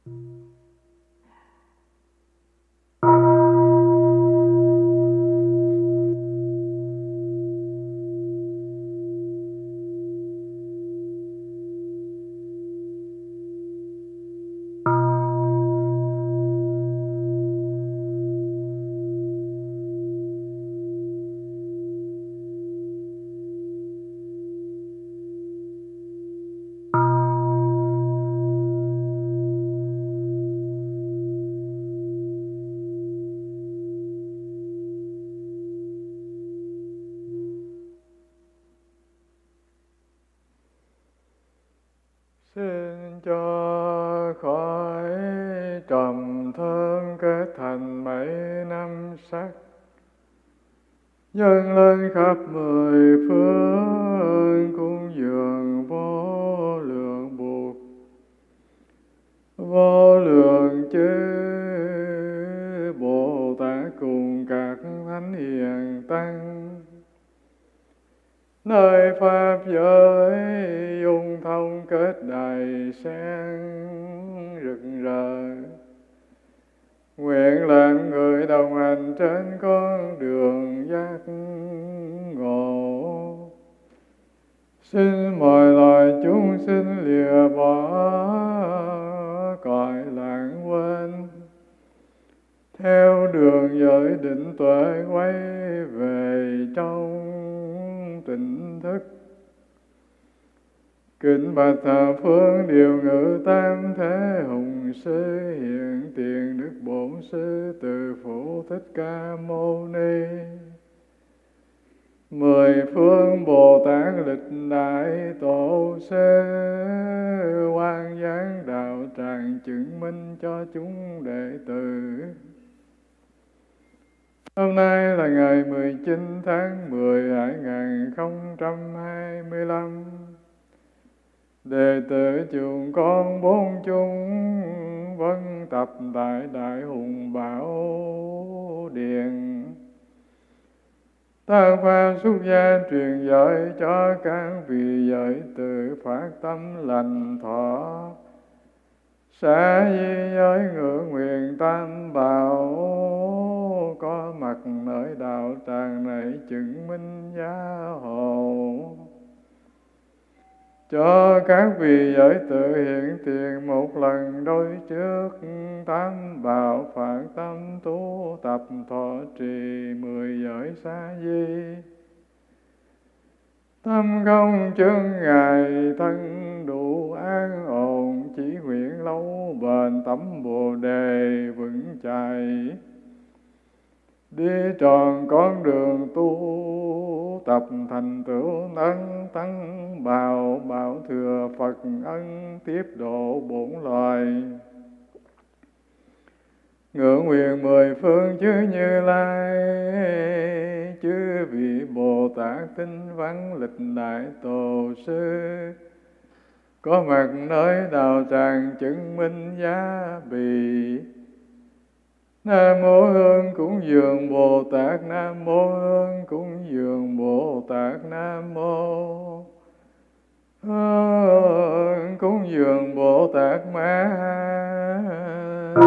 Xin cho khỏi trầm thân kết thành mấy năm sắc, dâng lên khắp mười phương cúng dường vô lượng buộc, vô lượng chư Bồ Tát cùng các thánh hiền tăng, nơi pháp giới dung thông kết đầy sen rực rỡ, nguyện làm người đồng hành trên con đường giác ngộ. Xin mọi loài chúng sinh lìa bỏ cõi lãng quên, theo đường giới định tuệ quay về trong tỉnh thức. Kính bạch thập phương điều ngự tam thế hùng sư, hiện tiền Đức Bổn Sư Từ Phụ Thích Ca Mâu Ni. Mười phương Bồ Tát lịch đại tổ sư, quan giảng đạo tràng chứng minh cho chúng đệ tử. Hôm nay là ngày 19 tháng 10 2025. Đệ tử chúng con bốn chúng vân tập tại Đại Hùng Bảo Điện, tăng pháp xuất gia truyền dạy cho các vị giới tử phát tâm lành thọ, xả di giới ngưỡng nguyện tam bảo, có mặt nơi đạo tràng này chứng minh gia hộ. Cho các vị giới tự hiện tiền một lần đối trước, tam bảo phản tâm tu tập thọ trì 10 giới sa di. Tâm không chướng ngại thân đủ an ổn, chỉ nguyện lâu bền tấm Bồ Đề vững chãi. Đi tròn con đường tu tập thành tựu ân tăng bào, bảo thừa Phật ân tiếp độ bổn loài. Ngưỡng nguyện mười phương chư Như Lai, chư vị Bồ Tát tinh văn lịch đại tổ sư, có mặt nơi đạo tràng chứng minh giá bì. Nam mô Hương cúng dường Bồ Tát, Nam mô Hương cúng dường Bồ Tát, Nam mô Hương cúng dường Bồ Tát Ma Tát.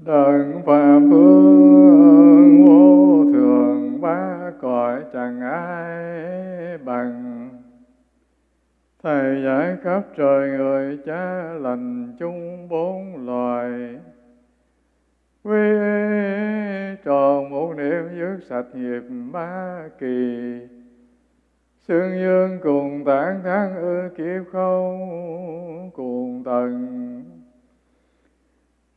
Đấng Phạm Phương vô thường ba cõi chẳng ai bằng, Thầy giải khắp trời người cha lành chung bốn loài. Quy tròn một niệm dứt sạch nghiệp ma kỳ. Xương dương cùng tán thán ư kiếp không cùng tầng.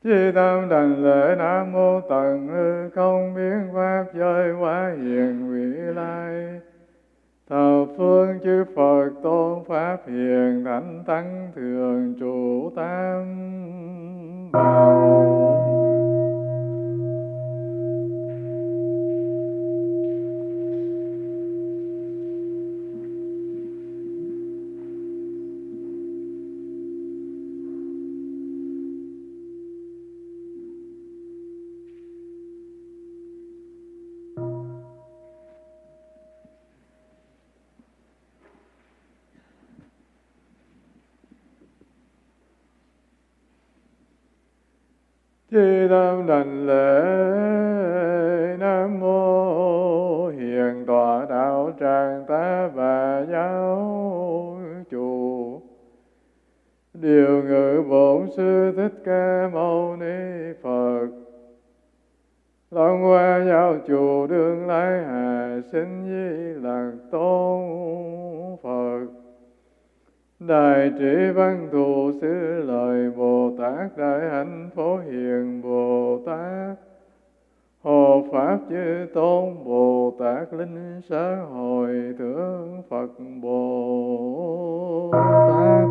Chi tâm đảnh lễ Nam Mô Tần hư không biến pháp giới quá hiền vĩ lai. Thập phương chư Phật tôn pháp hiền thánh tăng thường trụ tam bảo. Chi tâm đảnh lễ Nam Mô Hiền Tọa Đạo Tràng Tá Bà Giáo Chủ. Điều ngự Bổn Sư Thích Ca Mâu Ni Phật. Long Hoa Giáo Chủ đương lai Hà Sinh Di Lặc Tôn Phật. Đại trí văn thù sư lợi Bồ Tát Đại Hạnh Phổ Hiền Bồ Tát. Hộ Pháp Chư Tôn Bồ Tát Linh Xã Hội Thượng Phật Bồ Tát.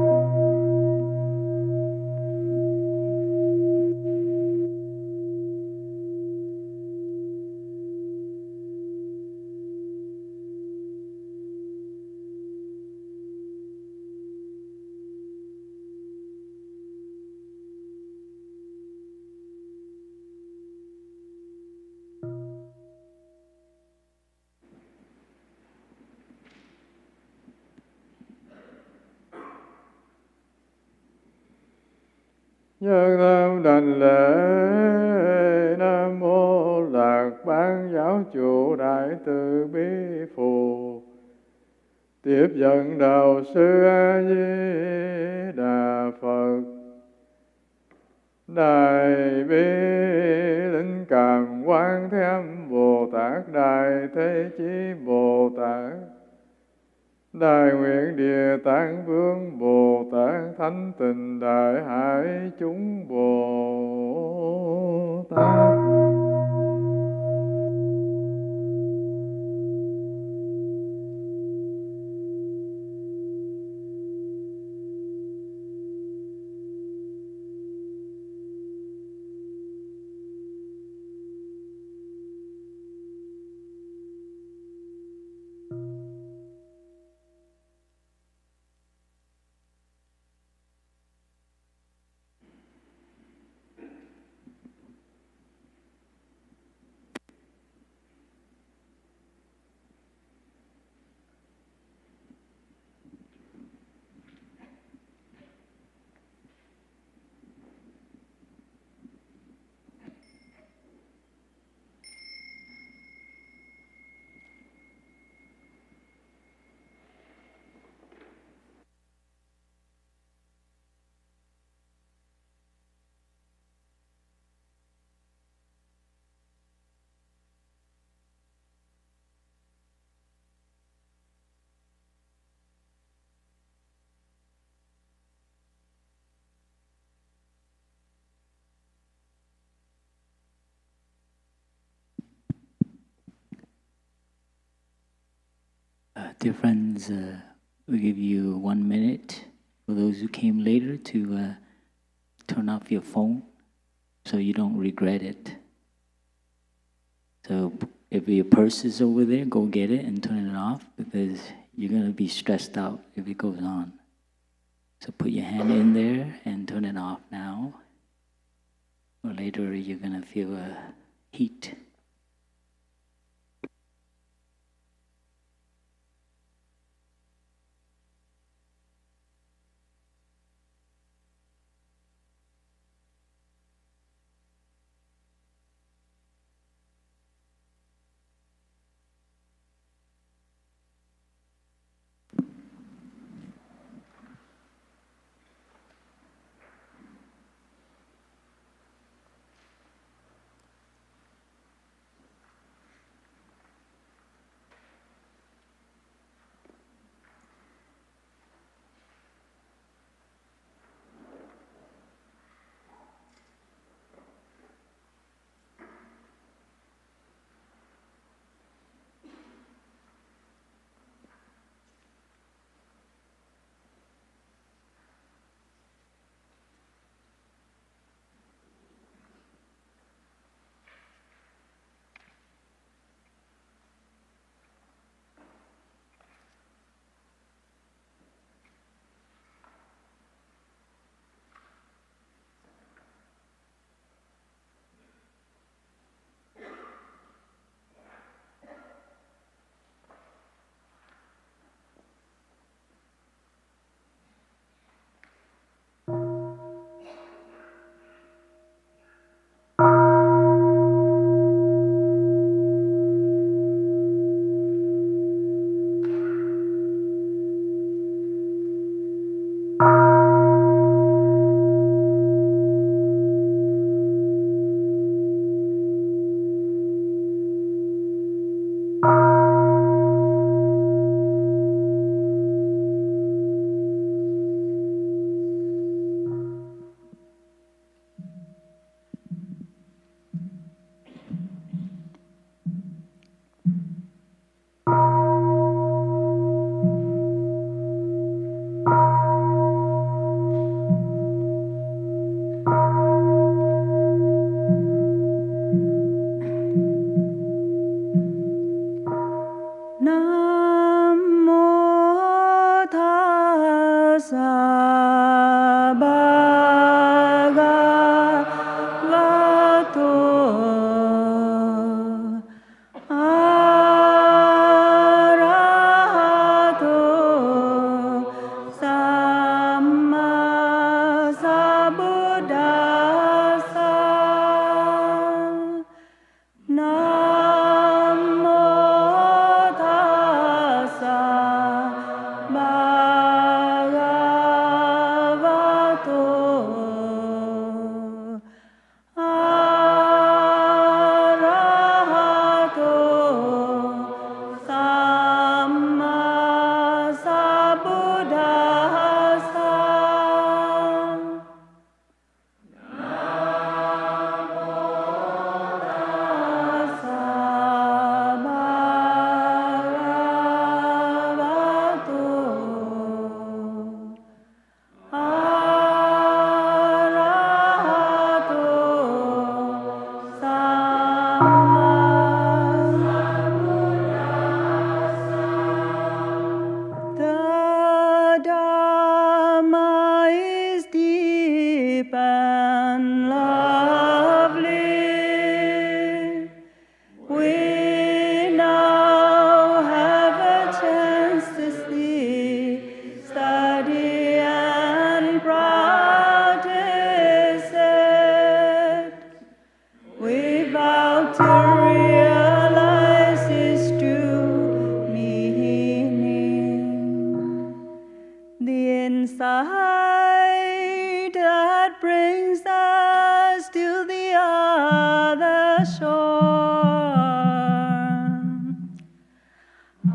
Nhân tâm đảnh lễ Nam Mô Lạc Ban Giáo Chủ Đại Từ Bi Phù. Tiếp dẫn Đạo Sư A Di Đà Phật. Đại Bi Linh Cảm Quang Thế Âm Bồ Tát. Đại Thế Chí Bồ Tát. Đại Nguyện Địa Tạng Vương Bồ Tát. Thánh Tình Đại Hải chúng Bồ Tát. Dear friends, we give you 1 minute for those who came later to turn off your phone so you don't regret it. So if your purse is over there, go get it and turn it off because you're going to be stressed out if it goes on. So put your hand in there and turn it off now, or later you're going to feel a heat. insight that brings us to the other shore.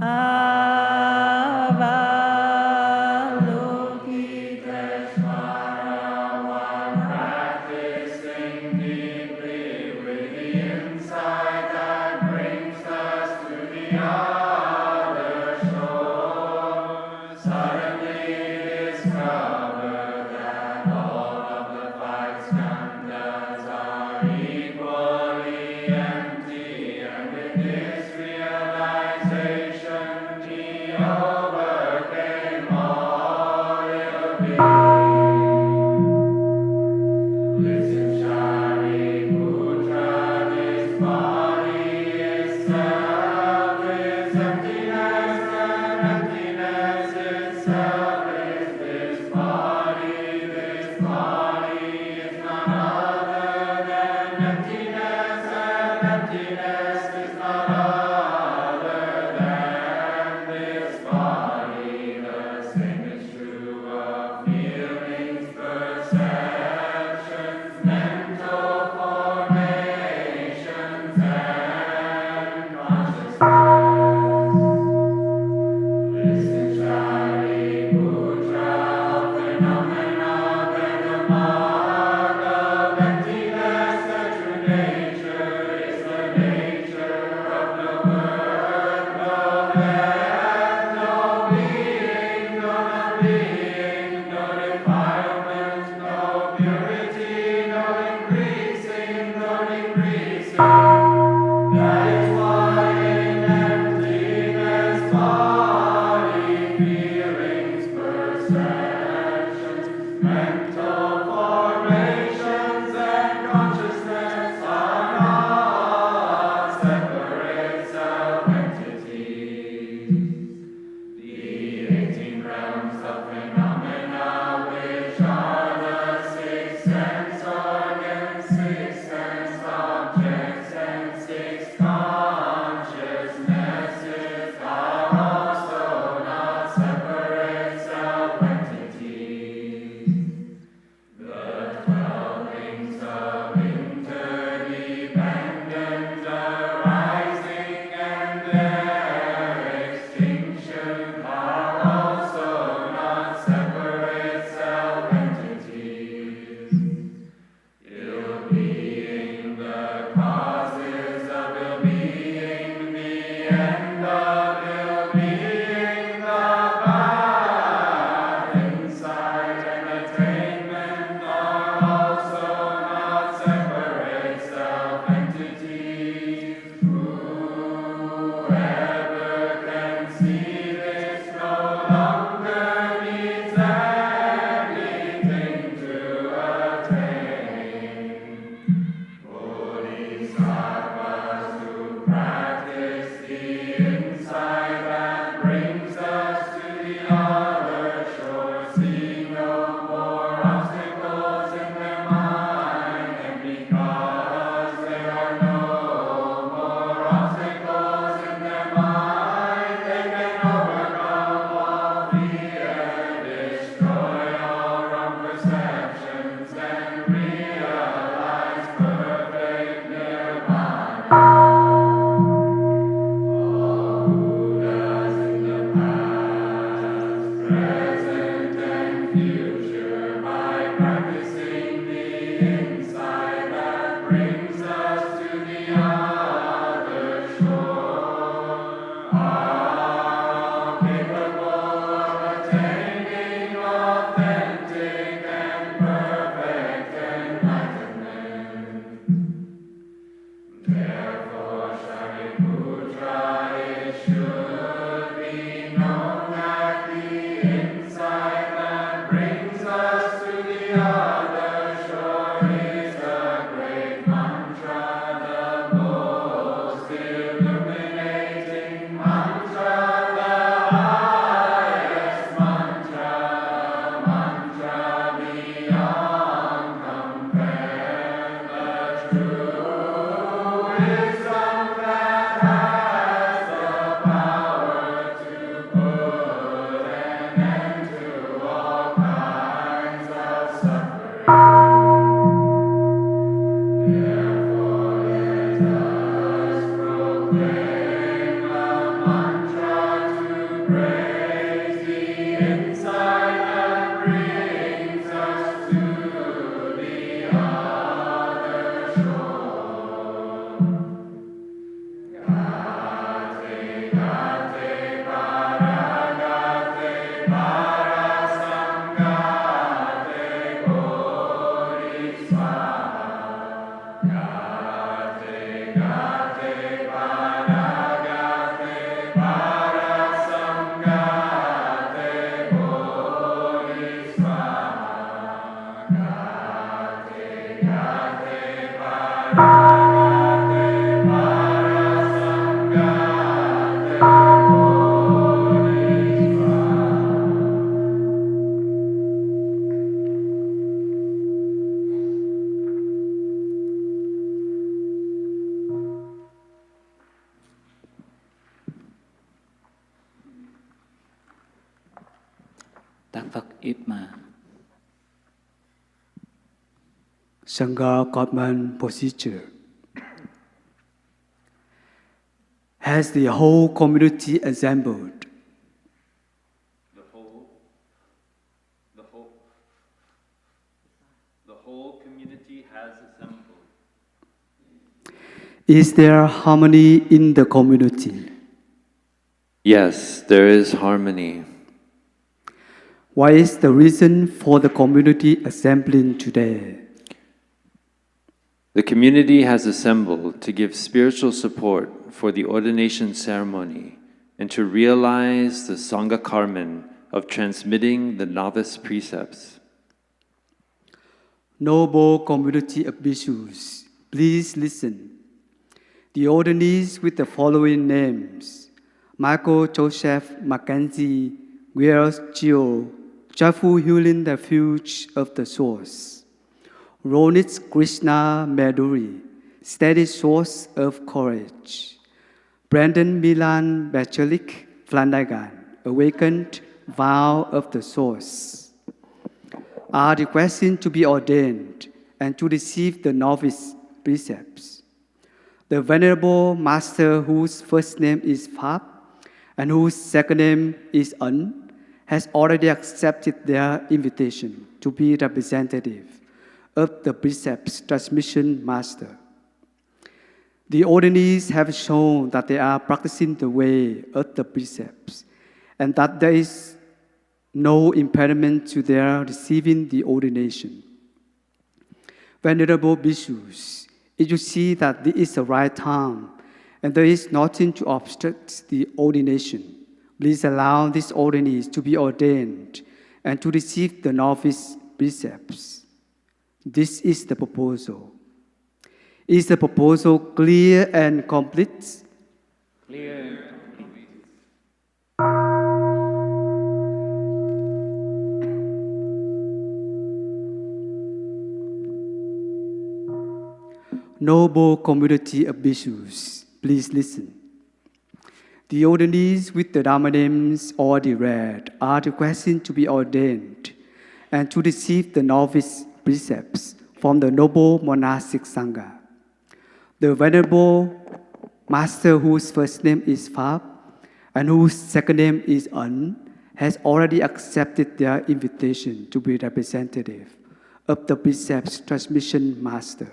Avalokiteshvara, one practicing deeply with the insight that brings us to the other shore, suddenly discover that all of the five skandhas are equally empty, and with this realization he overcame all ill being. Listen, Shariputra, this body itself is emptiness, and emptiness itself is this body. This body is none other than emptiness, and emptiness is none other than this body. The same is true of feelings, perceptions, mental formations, and consciousness. Listen, Shariputra, phenomena bear the mark of emptiness. The true nature is the nature of no birth, no death, no being, no defilement, no purity, no increasing, no decreasing. That is why in emptiness, body, feelings, perceptions, mental formations, and consciousness are not separate self-entities. The 18 realms of phenomena, which are the 6 sense organs, 6 sense objects, and 6 consciousnesses, are also not separate self-entities. The 12 things of interdependent arising and their extinction are also not separate self-entities. Ill being, the causes of ill being, the end of ill being, the path, insight, and attainment are also not separate self-entities. Whoever can see this no longer needs anything to attain. Bodhisattvas who practice the insight that brings us to the other shore see no more obstacles in their mind, and because there are no more obstacles in their mind, they can overcome all fear, destroy all wrong perceptions, and realize perfect nirvana. All Buddhas in the past, present, and future, by practicing the insight that brings us to the other shore, are capable of attaining authentic and perfect enlightenment. Therefore, Shariputra, it should be known that the insight Tác Phật ít mà. Sangha Godman procedure. Has the whole community assembled? The whole community has assembled. Is there harmony in the community? Yes, there is harmony. What is the reason for the community assembling today? The community has assembled to give spiritual support for the ordination ceremony and to realize the Sangha karman of transmitting the novice precepts. Noble community of bhikkhus, please listen. The ordinees with the following names: Michael Joseph Mackenzie, Wheels Gio, Joyful Healing Refuge of the Source; Ronit Krishna Maduri, Steady Source of Courage; Brandon Milan Bachalik Flanagan, Awakened Vow of the Source, are requesting to be ordained and to receive the novice precepts. The Venerable Master, whose first name is Pháp and whose second name is Un, has already accepted their invitation to be representative of the precepts transmission master. The ordinees have shown that they are practicing the way of the precepts and that there is no impediment to their receiving the ordination. Venerable bhikkhus, if you see that this is the right time and there is nothing to obstruct the ordination, please allow these ordinees to be ordained and to receive the novice precepts. This is the proposal. Is the proposal clear and complete? Clear. Noble community of bhikkhus, please listen. The ordinees with the Dharma names already read are requesting to be ordained and to receive the novice precepts from the noble monastic sangha. The Venerable Master, whose first name is Pháp and whose second name is Un, has already accepted their invitation to be representative of the precepts transmission master.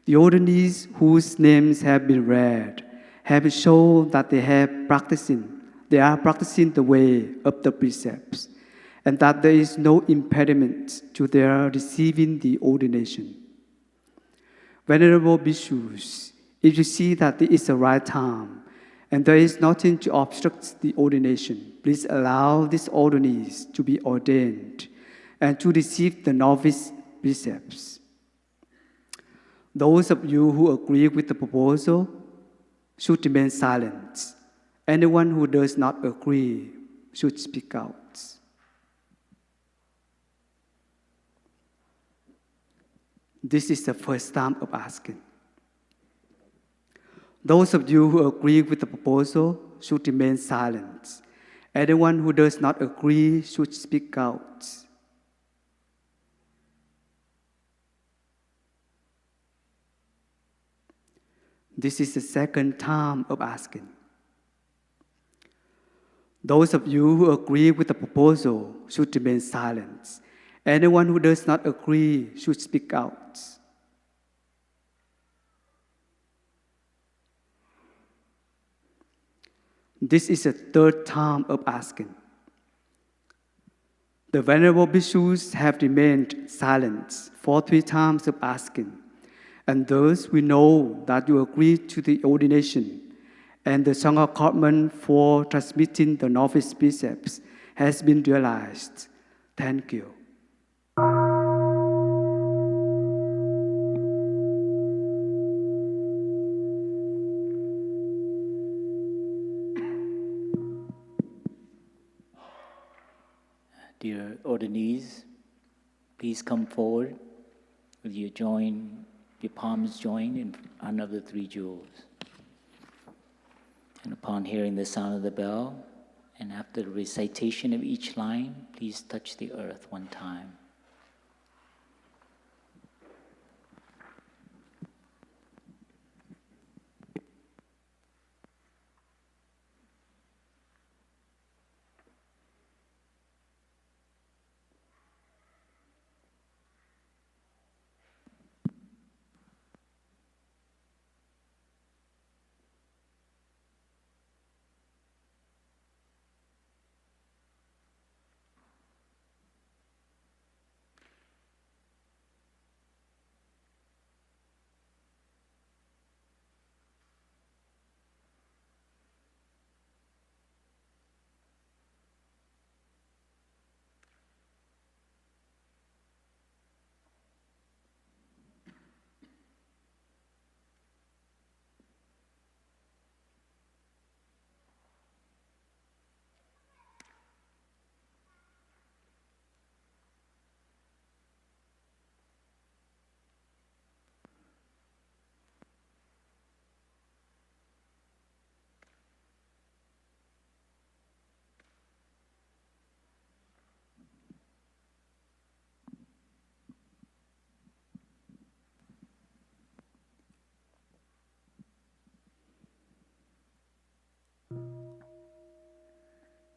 The ordinees whose names have been read have shown that they are practicing the way of the precepts, and that there is no impediment to their receiving the ordination. Venerable bhikkhus, if you see that it is the right time, and there is nothing to obstruct the ordination, please allow these ordinees to be ordained and to receive the novice precepts. Those of you who agree with the proposal should remain silent. Anyone who does not agree should speak out. This is the first time of asking. Those of you who agree with the proposal should remain silent. Anyone who does not agree should speak out. This is the second time of asking. Those of you who agree with the proposal should remain silent. Anyone who does not agree should speak out. This is the third time of asking. The Venerable bhikkhus have remained silent for 3 times of asking, and thus we know that you agree to the ordination, and the Sangha karman for transmitting the novice precepts has been realized. Thank you. Dear ordinees, please come forward with your palms joined in front of the 3 jewels. And upon hearing the sound of the bell, And after the recitation of each line, please touch the earth one time.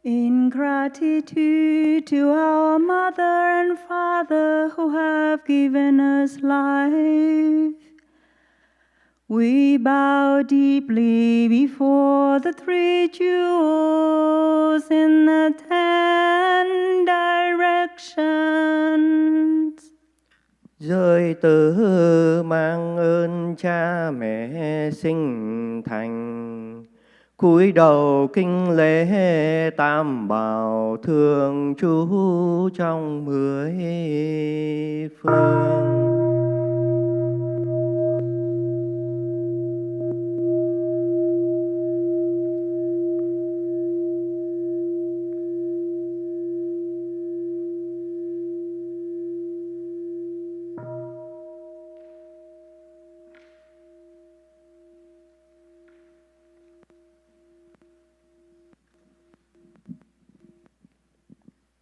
In gratitude to our Mother and Father who have given us life, we bow deeply before the three jewels in the 10 directions. Rơi tớ mang ơn cha mẹ sinh thành, cúi đầu kinh lễ tam bảo thường trú trong 10 phương.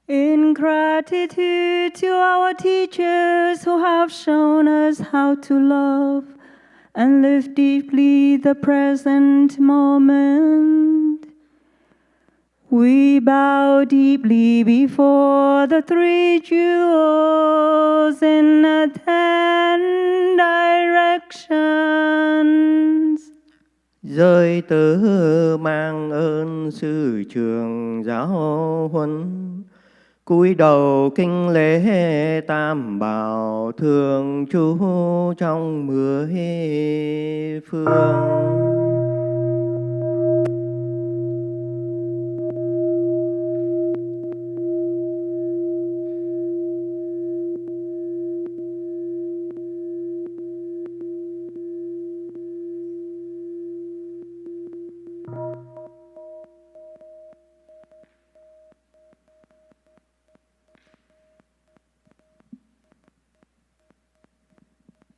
In gratitude to our teachers who have shown us how to love and live deeply the present moment, we bow deeply before the three jewels in the 10 directions. Rơi tớ mang ơn sư trưởng giáo huấn, cúi đầu kinh lễ tam bảo thường trú trong 10 phương.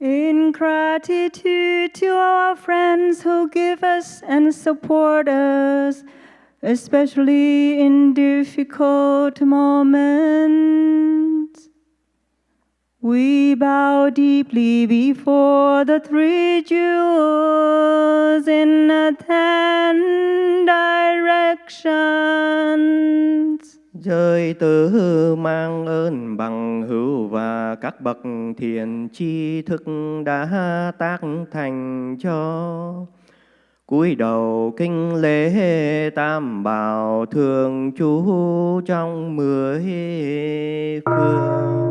In gratitude to our friends who give us and support us, especially in difficult moments, we bow deeply before the three jewels in the 10 directions. Rơi tớ mang ơn bằng hữu và các bậc thiện tri thức đã tác thành cho, cúi đầu kinh lễ tam bảo thường trú trong 10 phương.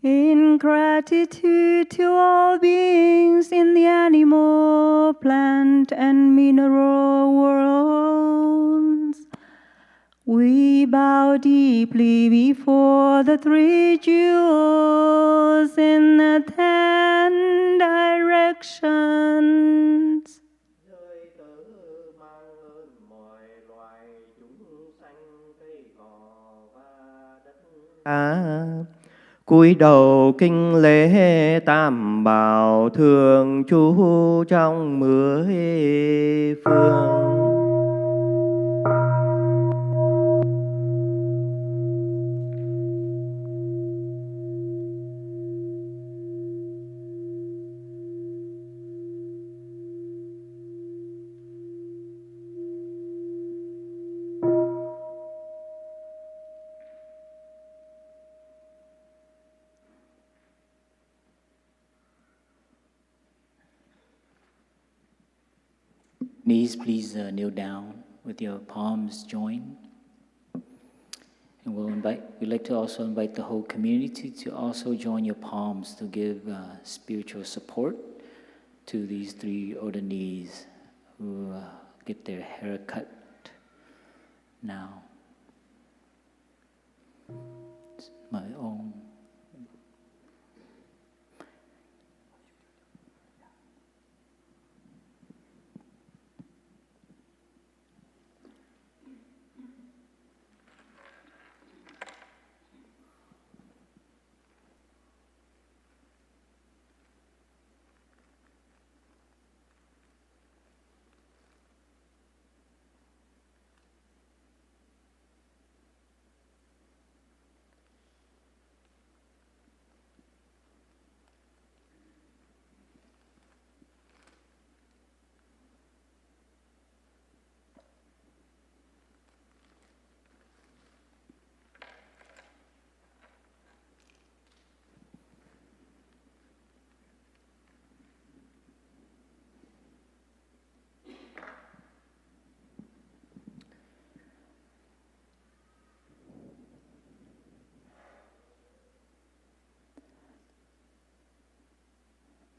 In gratitude to all beings in the animal, plant, and mineral worlds, we bow deeply before the three jewels in the 10 directions. Rơi tử mang ơn mọi loài chúng sanh cây cỏ và đất cúi đầu kinh lễ tam bảo thường trú trong 10 phương. Knees, please kneel down with your palms joined. And we'd like to also invite the whole community to also join your palms to give spiritual support to these 3 ordinees who get their hair cut now. My own.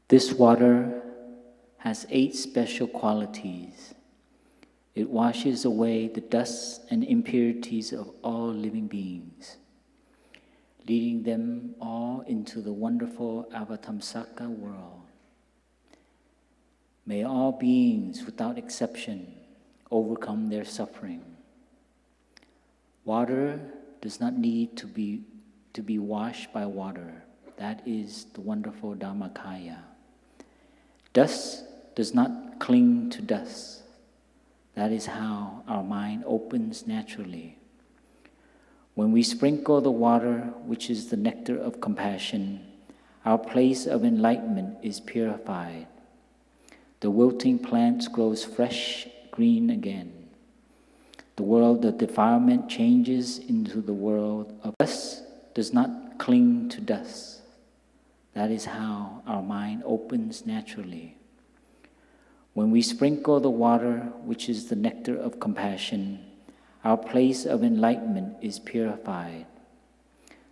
This water has 8 special qualities. It washes away the dust and impurities of all living beings, leading them all into the wonderful Avatamsaka world. May all beings, without exception, overcome their suffering. Water does not need to be washed by water. That is the wonderful Dharmakaya. Dust does not cling to dust. That is how our mind opens naturally. When we sprinkle the water, which is the nectar of compassion, our place of enlightenment is purified. The wilting plants grows fresh, green again. The world of defilement changes into the world of dust does not cling to dust. That is how our mind opens naturally. When we sprinkle the water, which is the nectar of compassion, our place of enlightenment is purified.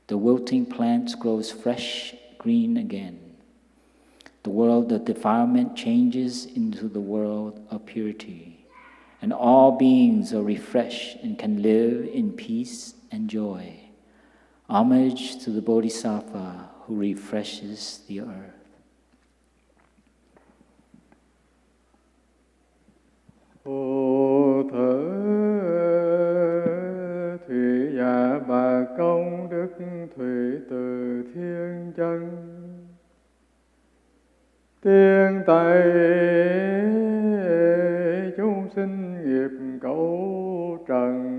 The wilting plants grows fresh, green again. The world of defilement changes into the world of purity, and all beings are refreshed and can live in peace and joy. Homage to the Bodhisattva who refreshes the earth. Ô thở thủy dạ bà công đức thủy từ thiên chân, tiên tại chúng sinh nghiệp cấu trần,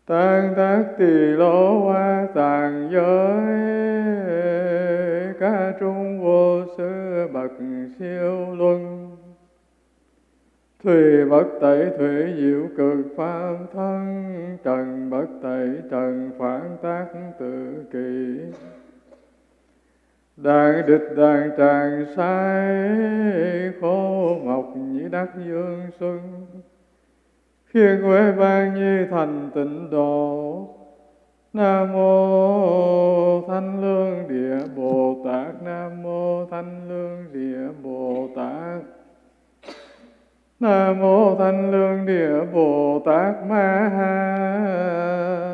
tan tác tỳ lô hoa tàn giới, ca trung vô sư bậc siêu luân, thủy bất tẩy thủy diệu cực pháp thân, trần bất tẩy trần phản tác tự kỷ, đàn địch đàn tràng sai khô ngọc nhĩ đắc dương xuân, khiên huệ ban nhi thành tịnh độ. Nam mô Thanh Lương Địa Bồ Tát. Nam mô Thanh Lương Địa Bồ Tát. Nam mô Thanh Lương Địa Bồ Tát Ma Ha.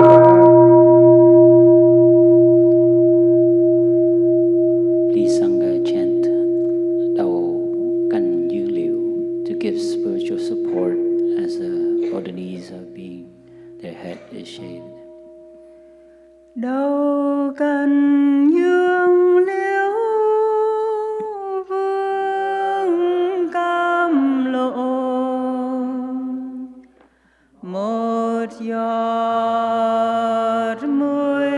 Please Sangha chant Đầu Cành Dương Liễu to give spiritual support as the Ordinance are being, their head is shaved. Đầu cành dương liễu vương cam lộ, một giọt mùi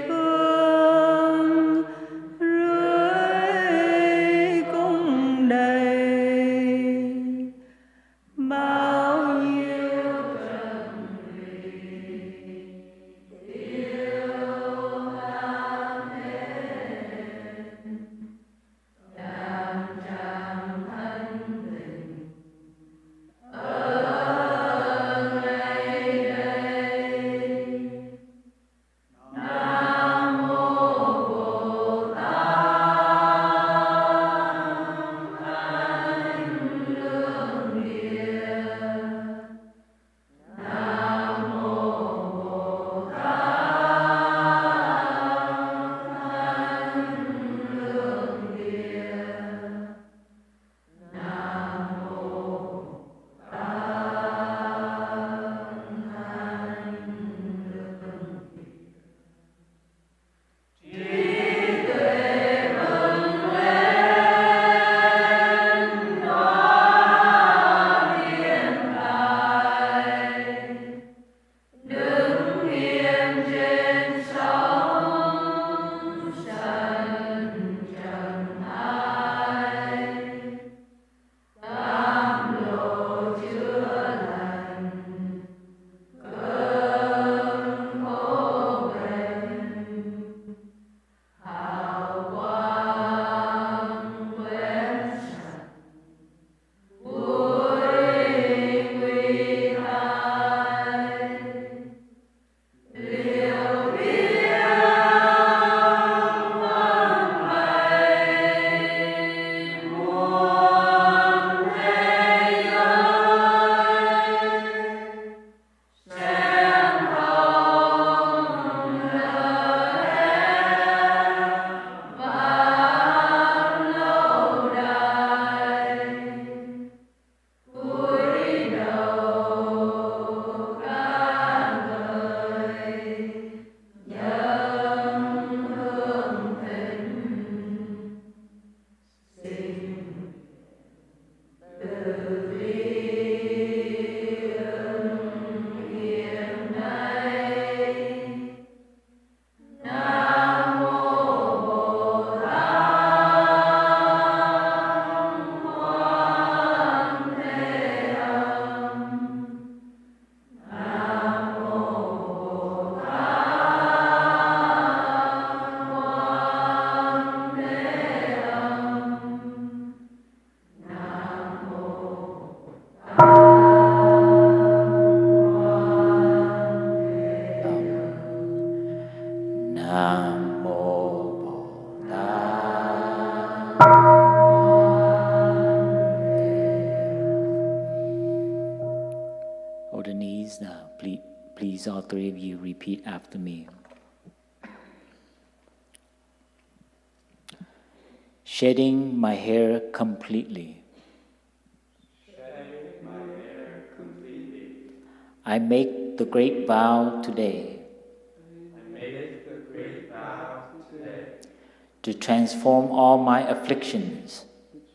hương rưới cung đầy, bao nhiêu Ordinance, please all three of you repeat after me. Shedding my hair completely. Shedding my hair completely. I make the great vow today. I make the great vow today. To transform all my afflictions.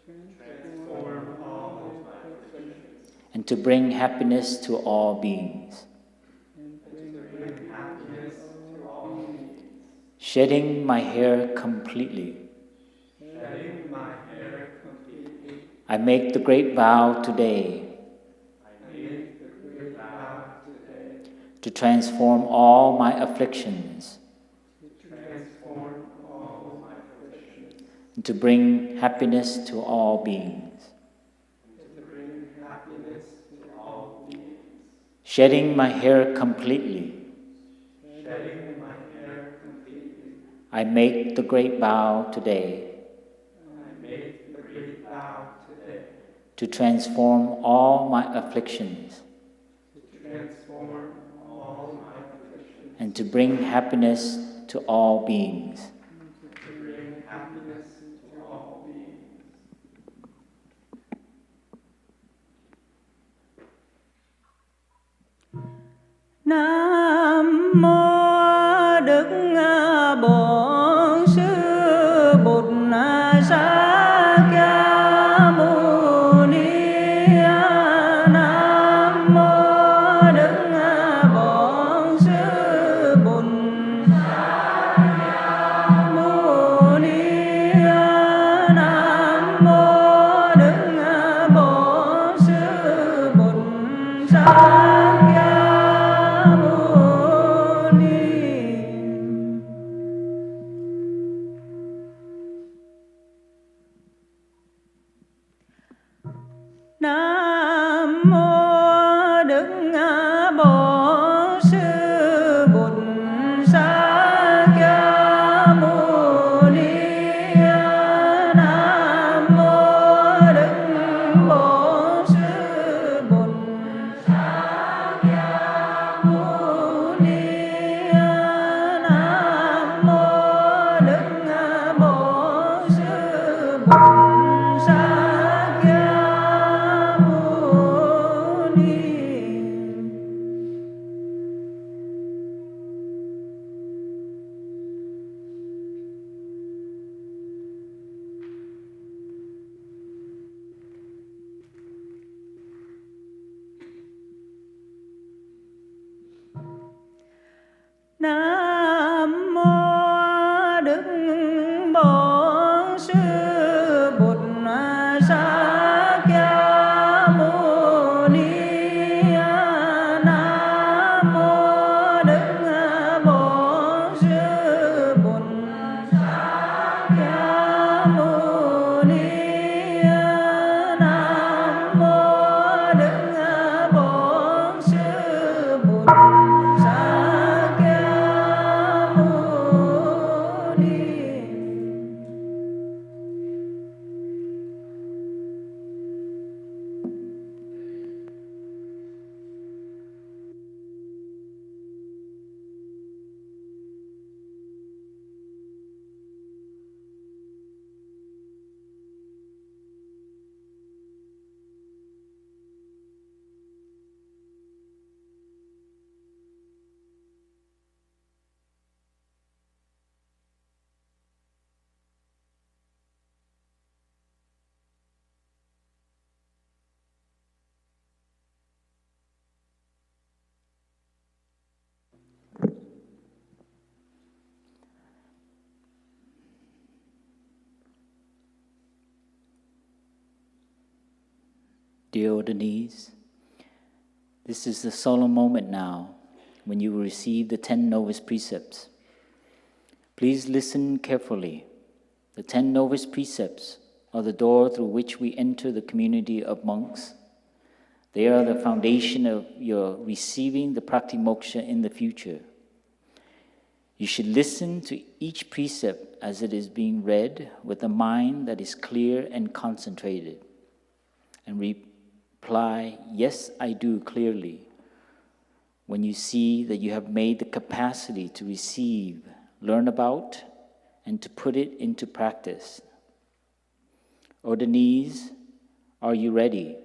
Transform all of my afflictions. And to bring happiness to all beings. And to bring happiness to all beings. Shedding my hair completely. Shedding my hair completely. I make the great vow today. I make the great vow today. To transform all my afflictions. To transform all of my afflictions. And to bring happiness to all beings. And to bring happiness to all beings. Shedding my hair completely. Shedding my hair completely. I make the great vow today. I make the great vow today. to transform all my afflictions, and to bring happiness to all beings. Nam mô Đức Bổn Sư Bụt Sa Ca Mâu Ni. Nam mô Đức Bổn Sư Bụt Sa Ca Mâu Ni. Nam mô Đức Bổn Sư Bụt Sa Ca. Nam mô Đức Bổn Sư Bụt Sa Ca Mâu Ni. Nam mô Đức Bổn Sư Bụt Sa Ca Mâu Ni. Nam mô Đức Bổn Sư Bụt Sa Ca. Nam mô Đức Bổn Sư Bụt Sa Ca Mâu Ni. Nam mô Đức Bổn Sư Bụt Sa Ca Mâu Ni. Nam mô Đức Bổn Sư Bụt Sa Ca. Dear Ordinance, this is the solemn moment now when you will receive the 10 Novice precepts. Please listen carefully. The 10 Novice precepts are the door through which we enter the community of monks. They are the foundation of your receiving the Pratimoksha in the future. You should listen to each precept as it is being read with a mind that is clear and concentrated, and reply, "Yes, I do," clearly when you see that you have made the capacity to receive, learn about, and to put it into practice. Ordinance, are you ready?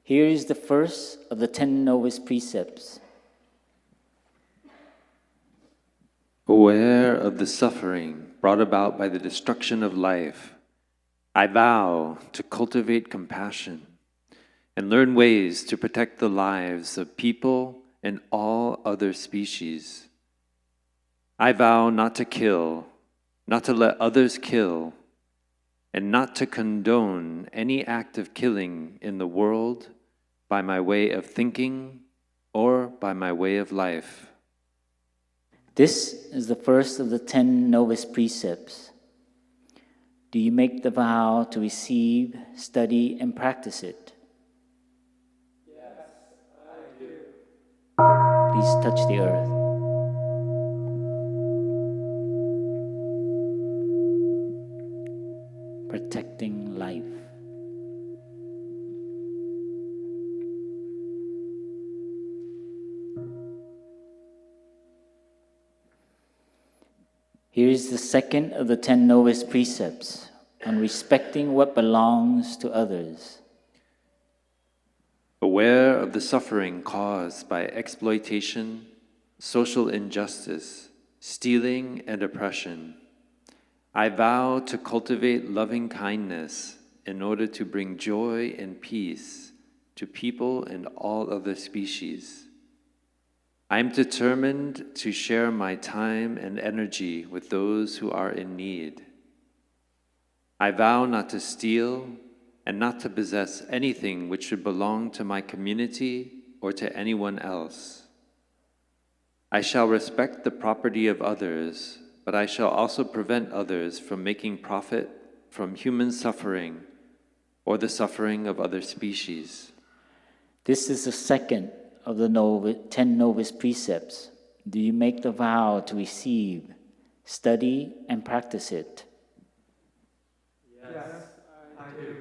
Here is the first of the 10 Novice precepts. Aware of the suffering brought about by the destruction of life, I vow to cultivate compassion and learn ways to protect the lives of people and all other species. I vow not to kill, not to let others kill, and not to condone any act of killing in the world by my way of thinking or by my way of life. This is the first of the 10 Novice precepts. Do you make the vow to receive, study, and practice it? Yes, I do. Please touch the earth. Here is the second of the 10 Novice precepts on respecting what belongs to others. Aware of the suffering caused by exploitation, social injustice, stealing, and oppression, I vow to cultivate loving kindness in order to bring joy and peace to people and all other species. I am determined to share my time and energy with those who are in need. I vow not to steal and not to possess anything which should belong to my community or to anyone else. I shall respect the property of others, but I shall also prevent others from making profit from human suffering or the suffering of other species. This is the second of the 10 Novice precepts. Do you make the vow to receive, study, and practice it? Yes, I do.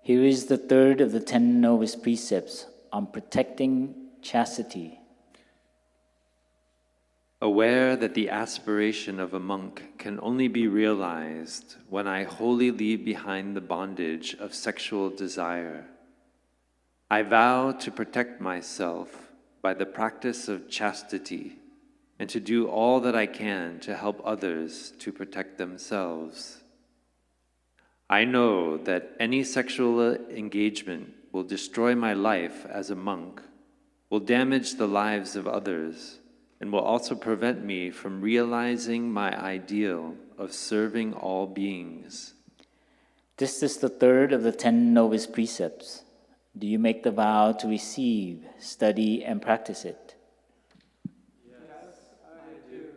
Here is the third of the 10 Novice precepts on protecting chastity. Aware that the aspiration of a monk can only be realized when I wholly leave behind the bondage of sexual desire, I vow to protect myself by the practice of chastity and to do all that I can to help others to protect themselves. I know that any sexual engagement will destroy my life as a monk, will damage the lives of others, and will also prevent me from realizing my ideal of serving all beings. This is the third of the 10 Novice precepts. Do you make the vow to receive, study, and practice it? Yes, I do.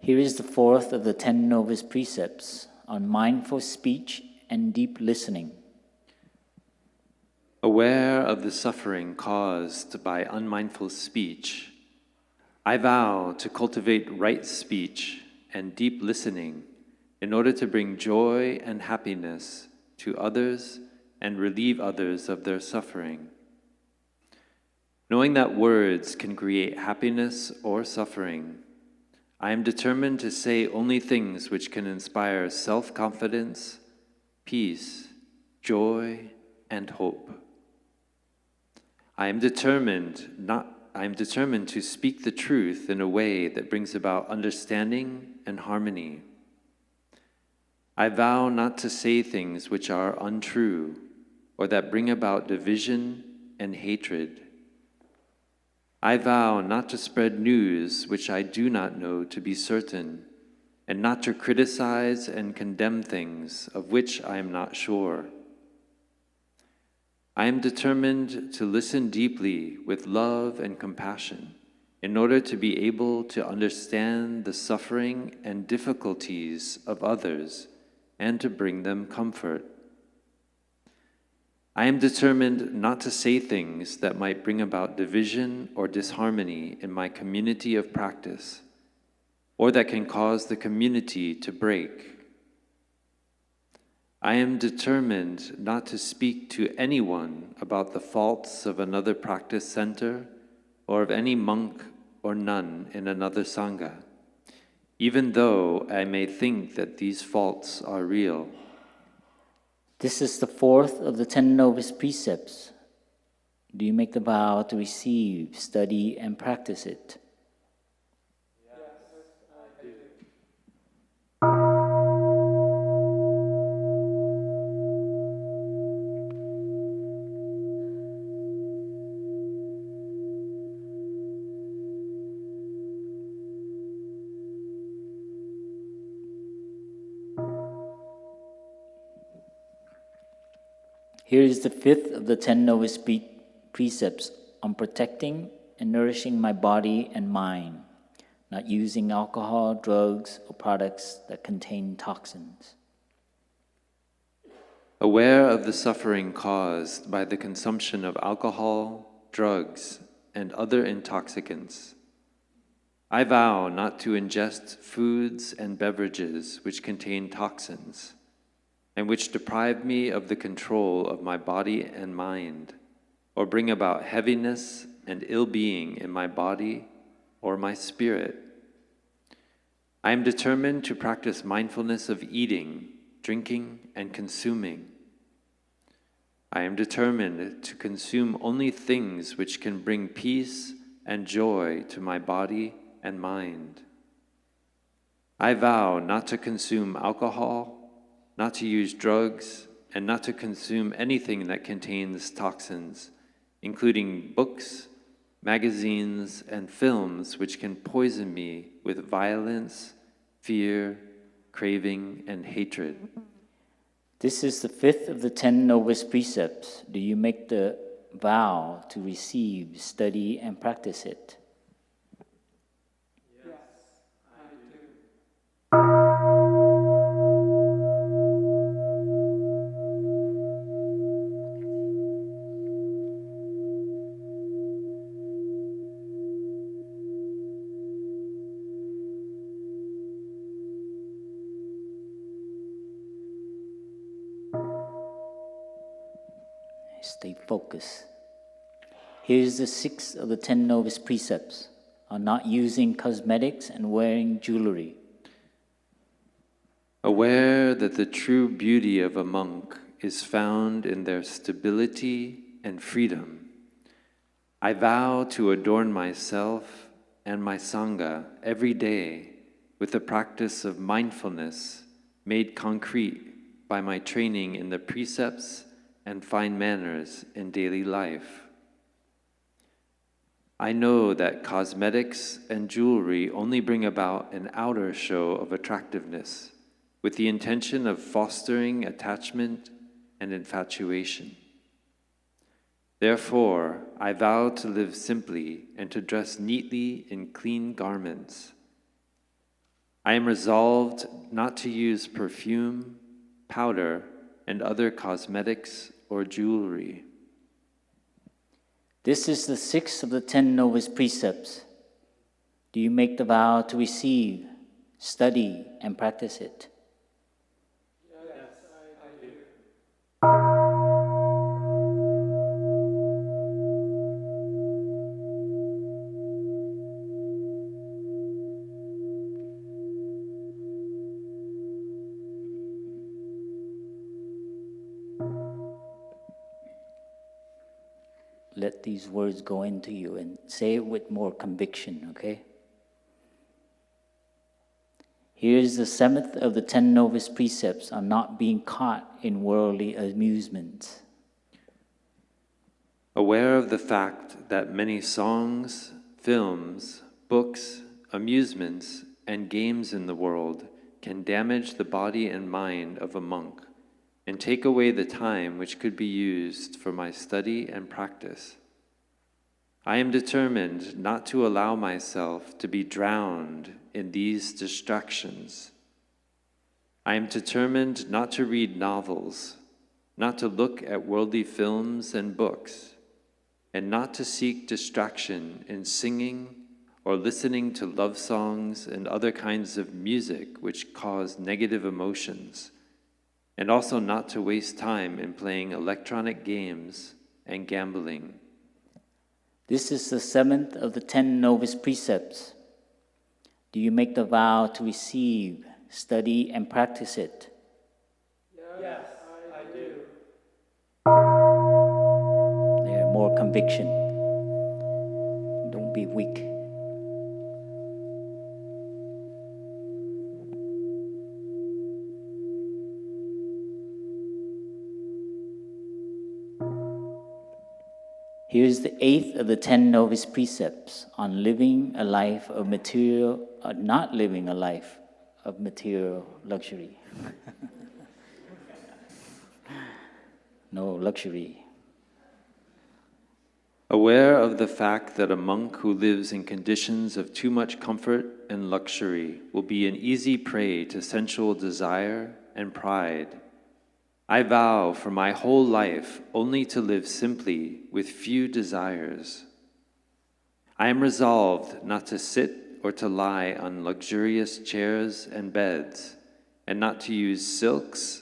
Here is the fourth of the 10 Novice precepts on mindful speech and deep listening. Aware of the suffering caused by unmindful speech, I vow to cultivate right speech and deep listening in order to bring joy and happiness to others and relieve others of their suffering. Knowing that words can create happiness or suffering, I am determined to say only things which can inspire self-confidence, peace, joy, and hope. I am determined to speak the truth in a way that brings about understanding and harmony. I vow not to say things which are untrue or that bring about division and hatred. I vow not to spread news which I do not know to be certain, and not to criticize and condemn things of which I am not sure. I am determined to listen deeply with love and compassion in order to be able to understand the suffering and difficulties of others and to bring them comfort. I am determined not to say things that might bring about division or disharmony in my community of practice, or that can cause the community to break. I am determined not to speak to anyone about the faults of another practice center or of any monk or nun in another sangha, even though I may think that these faults are real. This is the fourth of the 10 Novice precepts. Do you make the vow to receive, study, and practice it? Yes, I do. Here is the fifth of the 10 Novice precepts on protecting and nourishing my body and mind, not using alcohol, drugs, or products that contain toxins. Aware of the suffering caused by the consumption of alcohol, drugs, and other intoxicants, I vow not to ingest foods and beverages which contain toxins and which deprive me of the control of my body and mind, or bring about heaviness and ill-being in my body or my spirit. I am determined to practice mindfulness of eating, drinking, and consuming. I am determined to consume only things which can bring peace and joy to my body and mind. I vow not to consume alcohol, not to use drugs, and not to consume anything that contains toxins, including books, magazines, and films which can poison me with violence, fear, craving, and hatred. This is the fifth of the 10 Novice precepts. Do you make the vow to receive, study, and practice it? Yes, I do. Stay focused. Here's the sixth of the 10 Novice precepts on not using cosmetics and wearing jewelry. Aware that the true beauty of a monk is found in their stability and freedom, I vow to adorn myself and my Sangha every day with the practice of mindfulness made concrete by my training in the precepts and fine manners in daily life. I know that cosmetics and jewelry only bring about an outer show of attractiveness with the intention of fostering attachment and infatuation. Therefore, I vow to live simply and to dress neatly in clean garments. I am resolved not to use perfume, powder, and other cosmetics or jewelry. This is the sixth of the 10 Novice precepts. Do you make the vow to receive, study, and practice it? Yes, I do. Let these words go into you and say it with more conviction, okay? Here's the seventh of the 10 Novice precepts on not being caught in worldly amusements. Aware of the fact that many songs, films, books, amusements, and games in the world can damage the body and mind of a monk and take away the time which could be used for my study and practice. I am determined not to allow myself to be drowned in these distractions. I am determined not to read novels, not to look at worldly films and books, and not to seek distraction in singing or listening to love songs and other kinds of music which cause negative emotions, and also not to waste time in playing electronic games and gambling. This is the seventh of the 10 Novice precepts. Do you make the vow to receive, study, and practice it? Yes, I do. There, more conviction. Don't be weak. Here's the eighth of the 10 Novice precepts on living a life of material, not living a life of material luxury. no luxury. Aware of the fact that a monk who lives in conditions of too much comfort and luxury will be an easy prey to sensual desire and pride, I vow for my whole life only to live simply with few desires. I am resolved not to sit or to lie on luxurious chairs and beds, and not to use silks,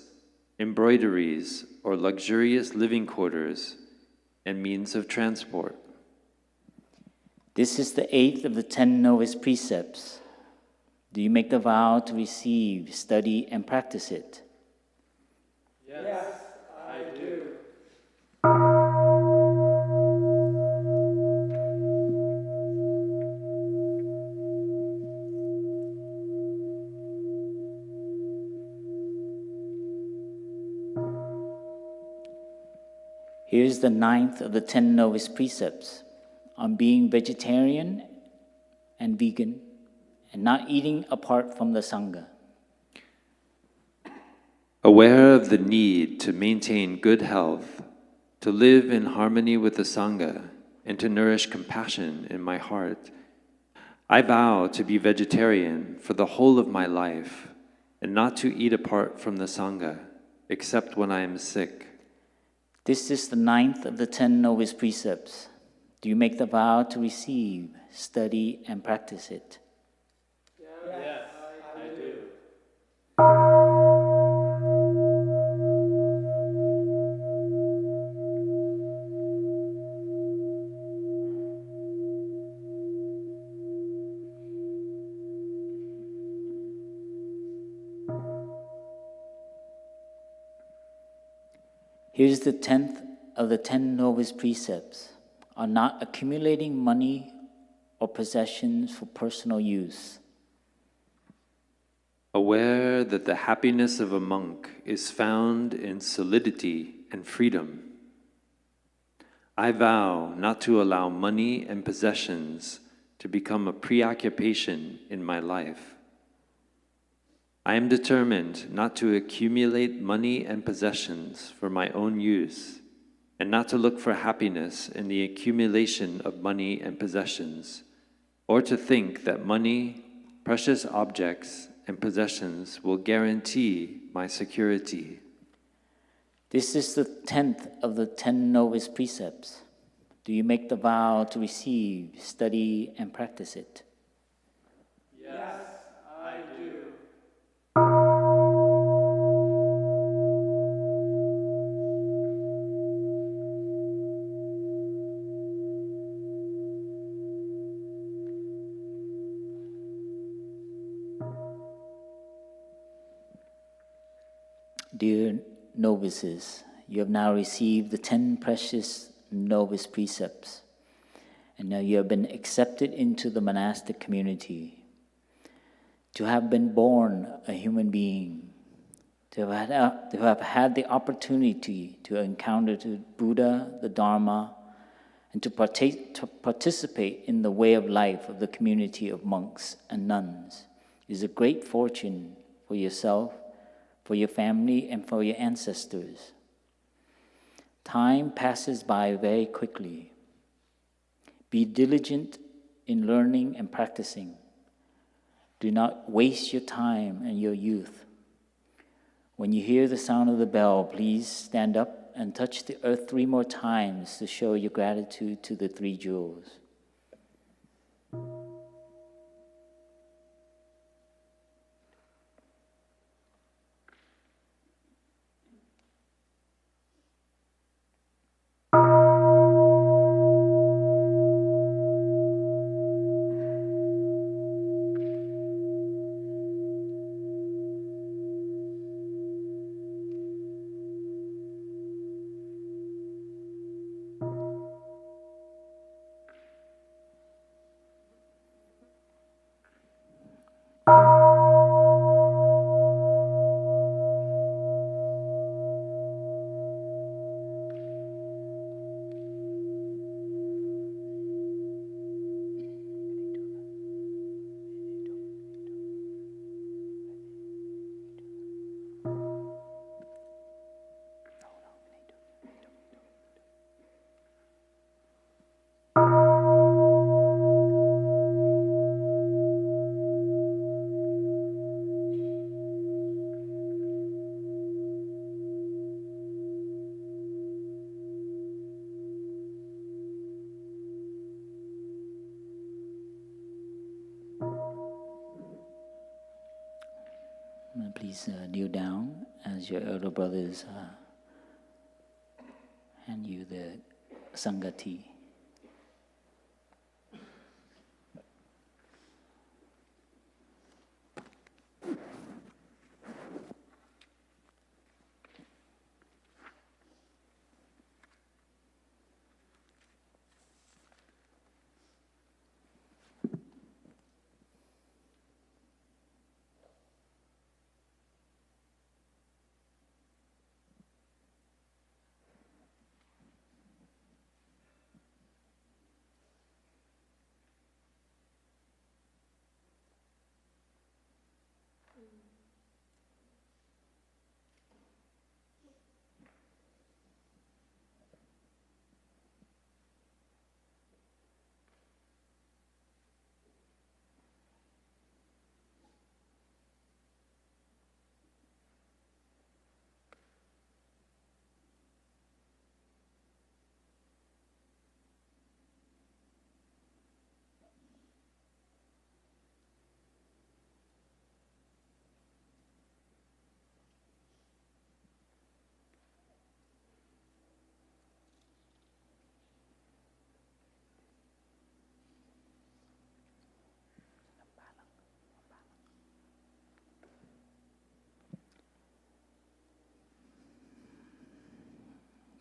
embroideries, or luxurious living quarters and means of transport. This is the 8th of the 10 Novice precepts. Do you make the vow to receive, study, and practice it? Yes, I do. Here's the 9th of the 10 Novice precepts on being vegetarian and vegan and not eating apart from the Sangha. Aware of the need to maintain good health, to live in harmony with the Sangha, and to nourish compassion in my heart, I vow to be vegetarian for the whole of my life and not to eat apart from the Sangha, except when I am sick. This is the 9th of the 10 Novice precepts. Do you make the vow to receive, study, and practice it? Yes, I do. Here's the 10th of the 10 Novice precepts on not accumulating money or possessions for personal use. Aware that the happiness of a monk is found in solidity and freedom, I vow not to allow money and possessions to become a preoccupation in my life. I am determined not to accumulate money and possessions for my own use, and not to look for happiness in the accumulation of money and possessions, or to think that money, precious objects, and possessions will guarantee my security. This is the 10th of the 10 Novice precepts. Do you make the vow to receive, study, and practice it? Yes, I do. Dear novices, you have now received the 10 precious novice precepts, and now you have been accepted into the monastic community. To have been born a human being, to have had the opportunity to encounter the Buddha, the Dharma, and to participate in the way of life of the community of monks and nuns is a great fortune for yourself, for your family, and for your ancestors. Time passes by very quickly. Be diligent in learning and practicing. Do not waste your time and your youth. When you hear the sound of the bell, please stand up and touch the earth 3 more times to show your gratitude to the 3 jewels. please kneel down as your elder brothers hand you the Sangha tea.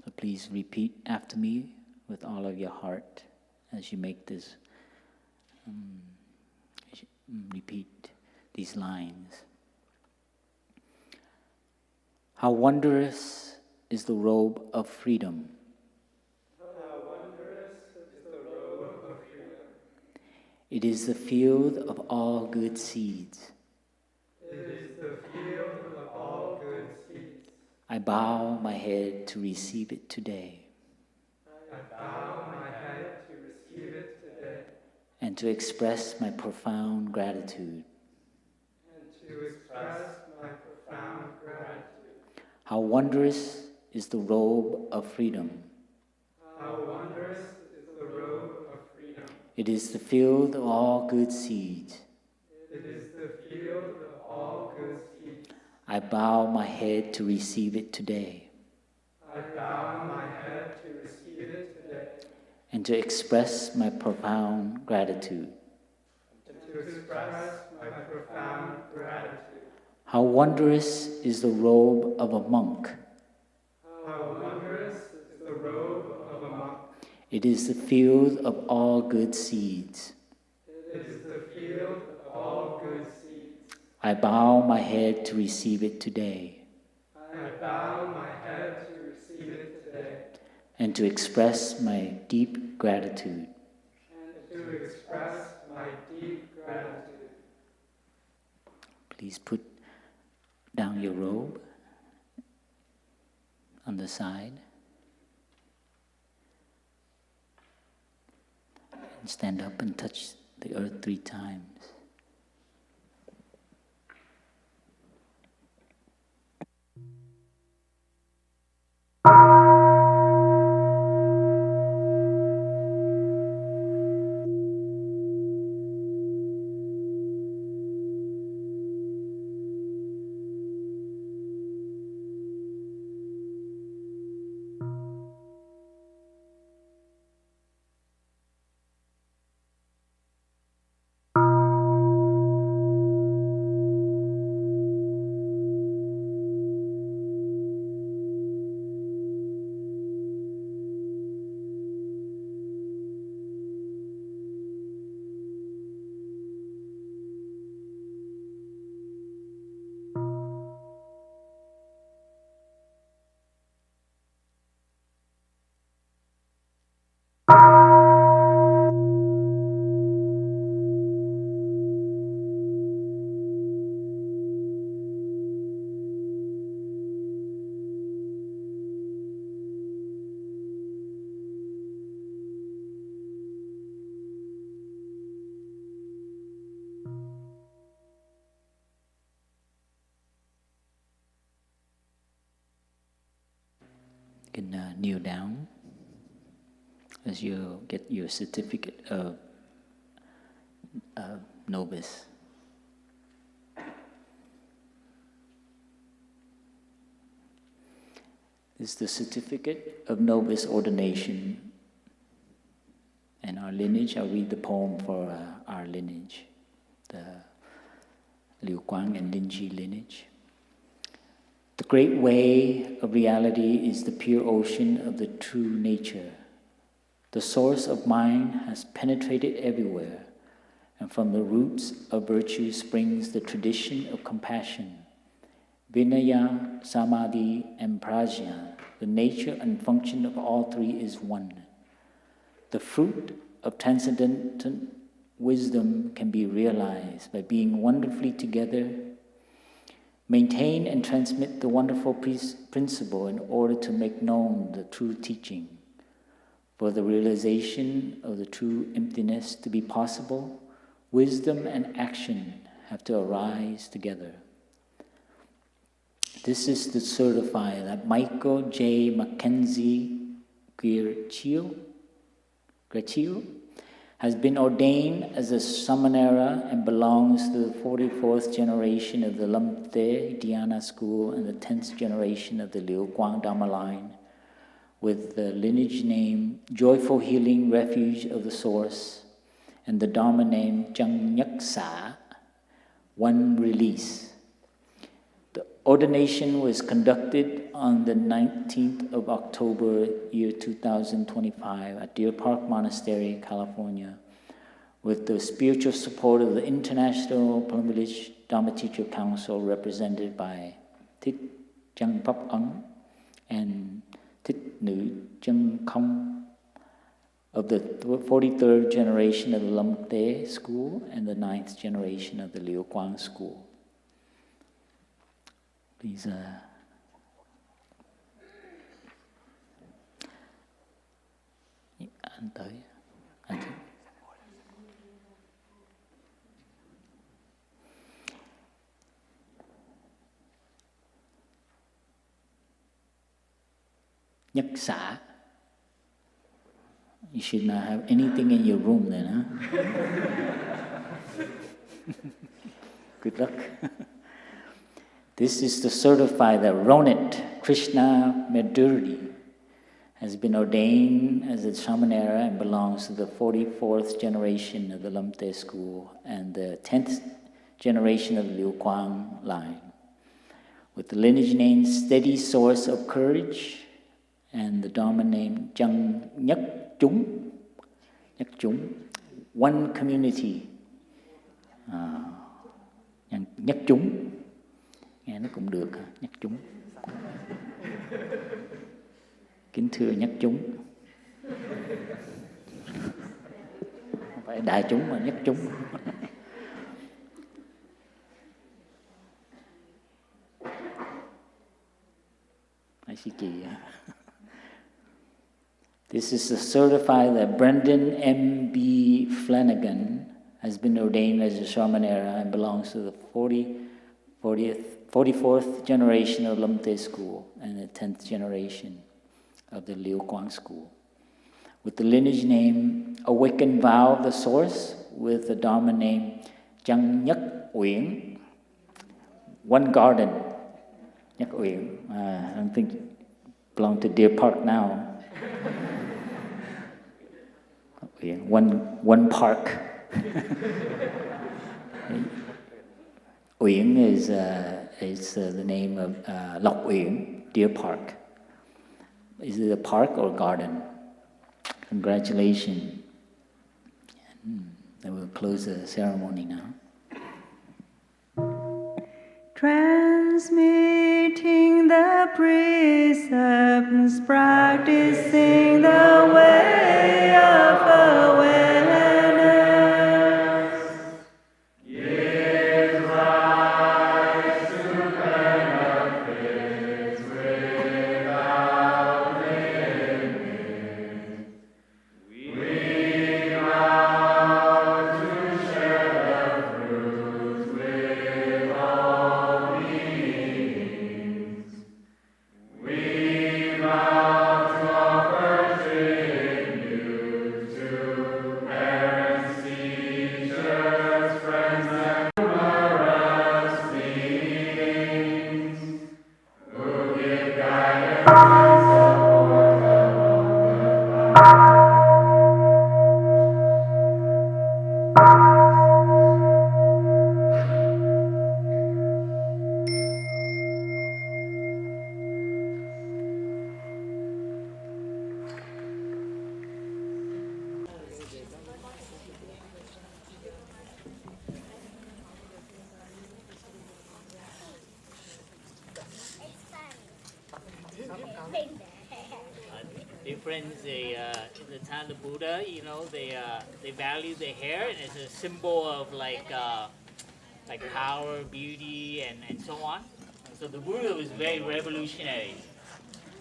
So please repeat after me with all of your heart as you make this, repeat these lines. How wondrous is the robe of freedom. How wondrous is the robe of freedom. It is the field of all good seeds. It is the field of all good seeds. I bow my head to receive it today. I bow my head to receive it today. And to express my profound gratitude. And to express my profound gratitude. How wondrous is the robe of freedom. How wondrous is the robe of freedom. It is the field of all good seeds. It is the field of all good seeds. I bow my head to receive it today. I bow my head to receive it today. And to express my profound gratitude. And to express my profound gratitude. How wondrous is the robe of a monk. How wondrous is the robe of a monk. It is the field of all good seeds. It is the field of all good seeds. I bow my head to receive it today. I bow my head to receive it today. And to express my deep gratitude. And to express my deep gratitude. Please put down your robe on the side. And stand up and touch the earth 3 times. You can kneel down as you get your certificate of Novice. This is the certificate of novice ordination. And our lineage, I'll read the poem for our lineage, the Liu Quang and Linji lineage. The great way of reality is the pure ocean of the true nature. The source of mind has penetrated everywhere, and from the roots of virtue springs the tradition of compassion. Vinaya, Samadhi, and Prajna, the nature and function of all three is one. The fruit of transcendental wisdom can be realized by being wonderfully together. Maintain and transmit the wonderful principle in order to make known the true teaching. For the realization of the true emptiness to be possible, wisdom and action have to arise together. This is to certify that Michael J. Mackenzie Guercio has been ordained as a Samanera and belongs to the 44th generation of the Lamte Dhyana school and the 10th generation of the Liu Quang Dharma line, with the lineage name Joyful Healing Refuge of the Source, and the Dharma name Chang Nyak Sa, One Release. The ordination was conducted on the 19th of October, year 2025, at Deer Park Monastery, California, with the spiritual support of the International Plum Village Dharma Teacher Council, represented by Thích Chang Pháp Ấn and Thích Nữ Chân Không of the 43rd generation of the Lam Te school and the 9th generation of the Liu Quang school. Please anh tới anh thích. Nhất xả. You should not have anything in your room then, huh? Good luck. This is to certify that Ronit Krishna Medurdi has been ordained as a Samanera and belongs to the 44th generation of the Lamte school and the 10th generation of the Liu Quang line, with the lineage name Steady Source of Courage and the Dharma name Chang Nhất Chúng, One Community. Nhất Chúng, nghe nó cũng được, Nhất Chúng. Kính thưa Nhất Chúng. Không phải đại chúng mà Nhất Chúng. I see chị. This is to certify that Brendan M.B. Flanagan has been ordained as a Samanera and belongs to the 44th generation of Lamte school and the 10th generation of the Liu Quang school, with the lineage name Awakened Vow of the Source, with the Dharma name Chang Nhất Uyển, One Garden. Nhất Uyển, I don't think belong to Deer Park now. One park. Uyển is the name of Lộc Uyển, Deer Park. Is it a park or garden? Congratulations. I will close the ceremony now. Transmitting the precepts, practicing the way of awareness. Give rise to benefits without limit. We vow to share the fruits with all beings. We vow to offer tribute to friends, in the time of Buddha, they value the hair, and it's a symbol of like power, beauty, and so on. So the Buddha was very revolutionary.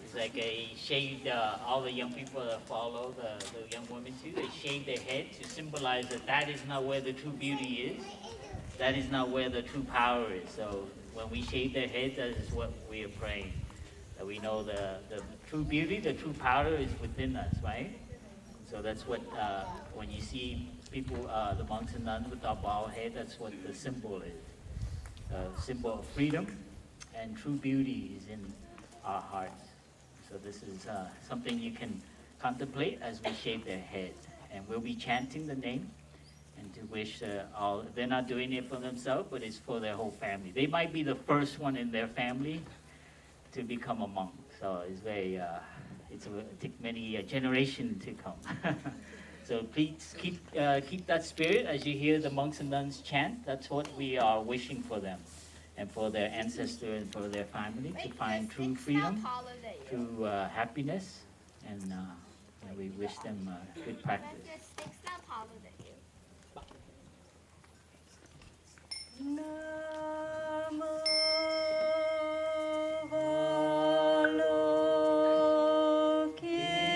It's like he shaved all the young people that follow, the young women too, they shaved their head to symbolize that that is not where the true beauty is. That is not where the true power is. So when we shave their head, that is what we are praying. That we know the true beauty, the true power is within us, right? So that's what, when you see people, the monks and nuns with our bald head, that's what the symbol is. A symbol of freedom and true beauty is in our hearts. So this is something you can contemplate as we shave their head. And we'll be chanting the name and to wish all, they're not doing it for themselves, but it's for their whole family. They might be the first one in their family to become a monk. So it's very, it take many generations to come. So please keep that spirit as you hear the monks and nuns chant. That's what we are wishing for them and for their ancestors and for their family to find true freedom, true happiness, and we wish them good practice. Kita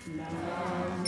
Nam